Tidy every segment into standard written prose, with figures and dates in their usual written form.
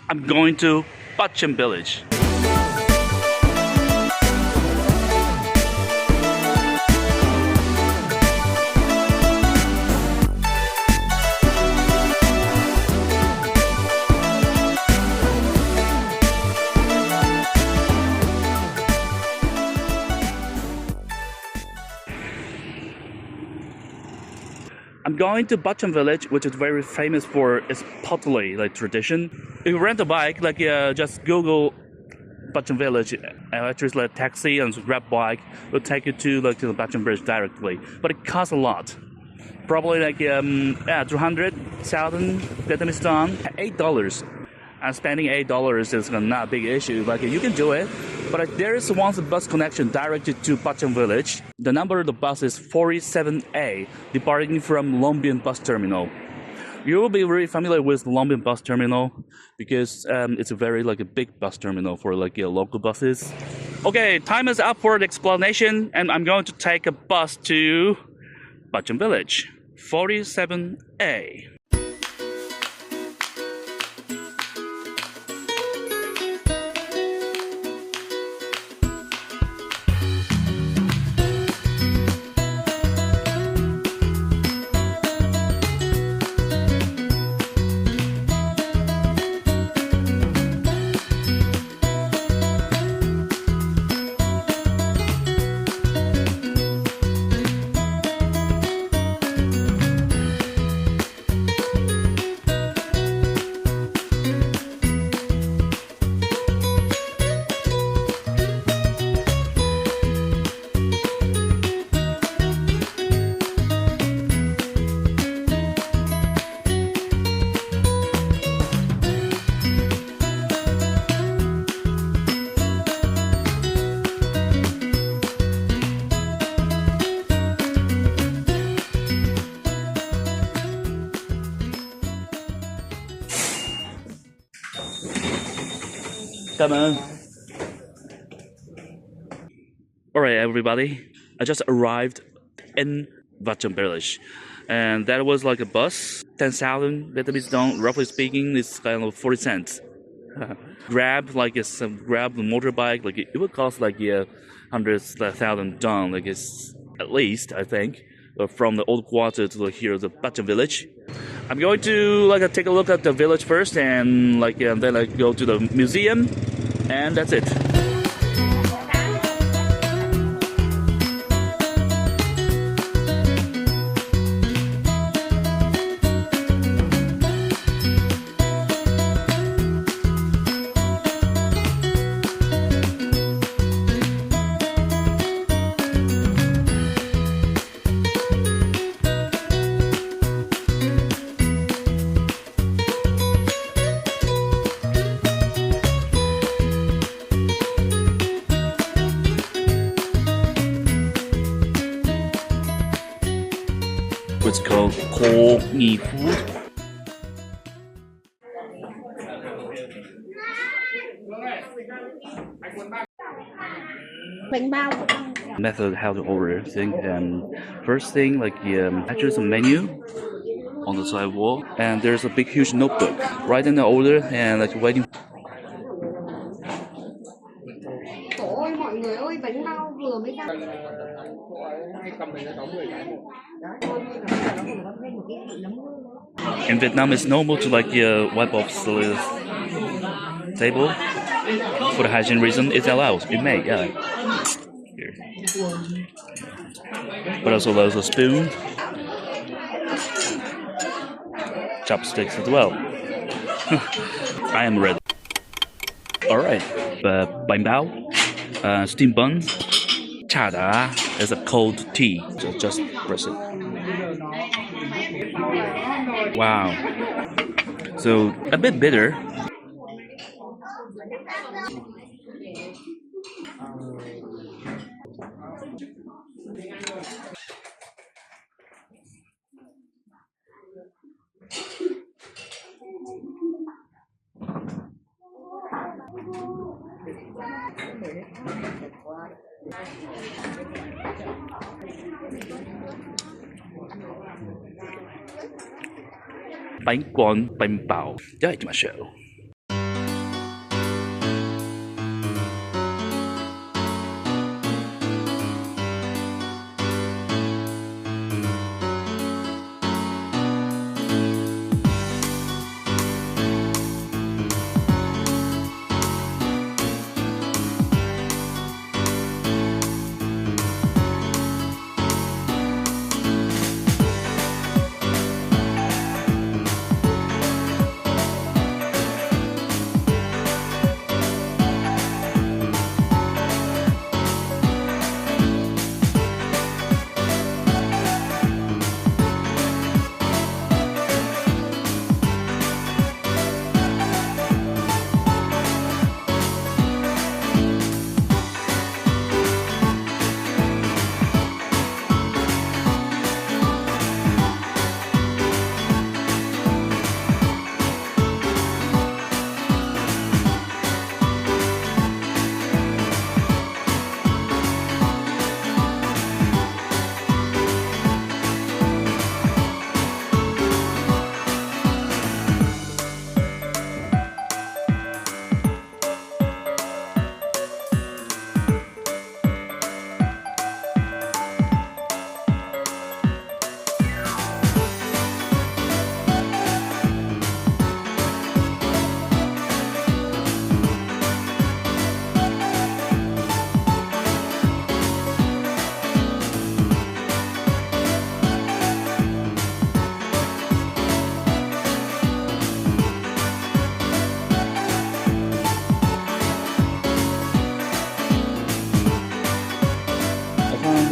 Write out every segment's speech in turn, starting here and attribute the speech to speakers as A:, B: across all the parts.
A: I'm going to Bát Tràng Village. I'm going to Bát Tràng Village, which is very famous for its pottery tradition. If you rent a bike, just Google Bát Tràng Village, actually a taxi and grab bike will take you to the Bát Tràng Village directly. But it costs a lot. Probably 200,000 Vietnamese dong, $8. And spending $8 is not a big issue. You can do it. But there is one bus connection directed to Bát Tràng Village. The number of the bus is 47A, departing from Long Bien bus terminal. You will be very familiar with Long Bien bus terminal because it's a very a big bus terminal for local buses. Okay, time is up for the explanation, and I'm going to take a bus to Bát Tràng Village, 47A. Come on. Alright everybody, I just arrived in Bát Tràng Village, and that was a bus, 10,000 Vietnamese dong, roughly speaking, it's kind of 40 cents. Grab grab the motorbike, it would cost 100,000 dong, it's at least I think, from the old quarter to here the Bát Tràng Village. I'm going to take a look at the village first, and then I go to the museum, and that's it. It's called Cô Nghi food. Method how to order thing. First thing, actually some menu on the side wall, and there's a big huge notebook. Write in the order and waiting. In Vietnam, it's normal to wipe off the table for the hygiene reason. It's allowed. It may, yeah. Here. But also there's a spoon, chopsticks as well. I am ready. All right, bánh bao, steamed buns, cha da is a cold tea. So just press it. Wow. So a bit bitter. Bánh Cuốn, bánh bao. Đó là my show.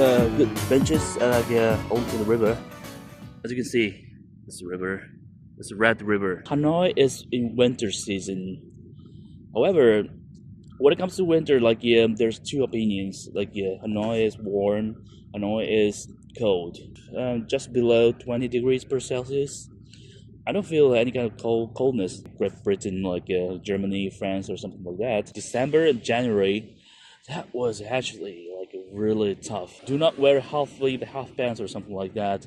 A: good benches onto the river. As you can see, this river, it's a red river. Hanoi is in winter season. However, when it comes to winter, there's two opinions. Hanoi is warm, Hanoi is cold. Just below 20 degrees per Celsius. I don't feel any kind of coldness. Great Britain, Germany, France, or something like that. December and January, that was actually really tough. Do not wear half sleeve, half pants, or something like that.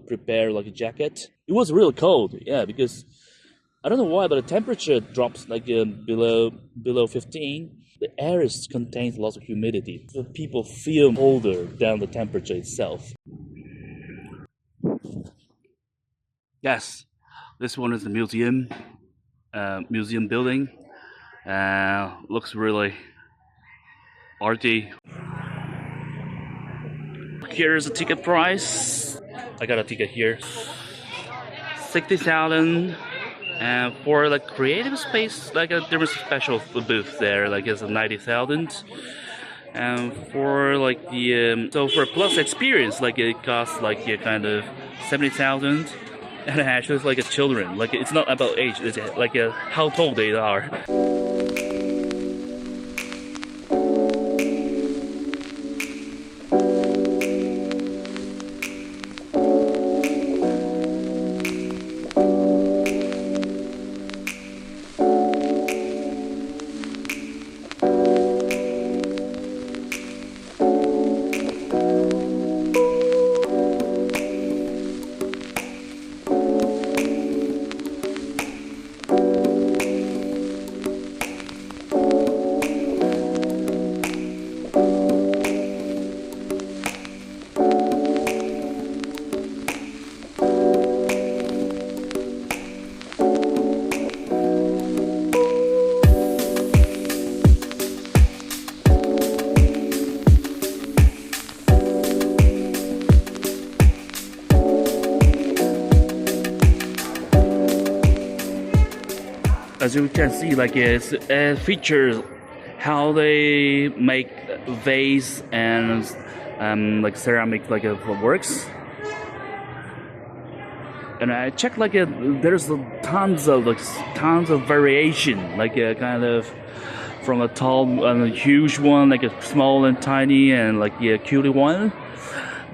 A: Prepare a jacket. It was really cold, yeah, because I don't know why, but the temperature drops below 15. The air contains lots of humidity, so people feel colder than the temperature itself. Yes, this one is the museum building. Looks really arty. Here's the ticket price. I got a ticket here. 60,000. And for creative space, there was a special booth there, it's 90,000. And for so for plus experience, it costs kind of 70,000. And actually it's a children, it's not about age, it's how tall they are. As you can see, it features how they make vase and ceramic works. And I checked there's tons of variation, kind of from a tall and a huge one, a small and tiny, and a cutie one.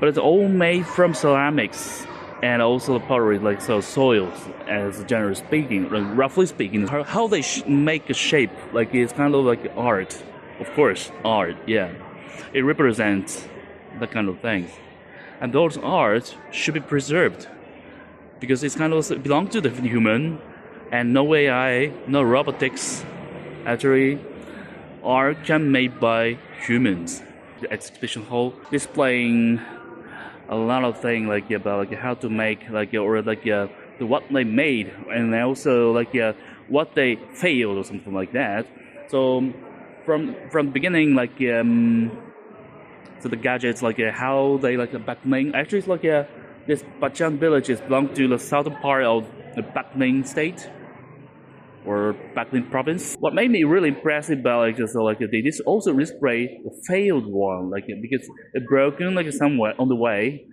A: But it's all made from ceramics. And also pottery, soils, as generally speaking, roughly speaking, how they make a shape, it's kind of like art, of course, art, yeah. It represents that kind of things, and those art should be preserved because it's kind of belong to the human, and no AI, no robotics, actually, art can made by humans. The exhibition hall displaying a lot of things about how to make what they made, and also what they failed or something like that. So from the beginning, so the gadgets how they Backlink. Actually, it's this Bát Tràng village is belong to the southern part of the Backlink state or Backlink province. What made me really impressed about they just also display the failed one, because it broken somewhere on the way.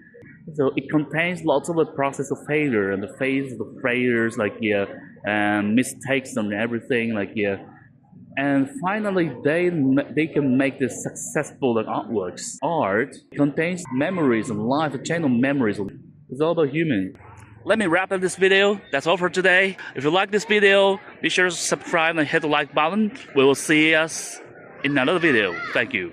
A: So it contains lots of the process of failure and the phase of the failures, and mistakes and everything, and finally they can make this successful artworks. Art contains memories and life, a chain of memories. It's all about human. Let me wrap up this video. That's all for today. If you like this video, be sure to subscribe and hit the like button. We will see us in another video. Thank you.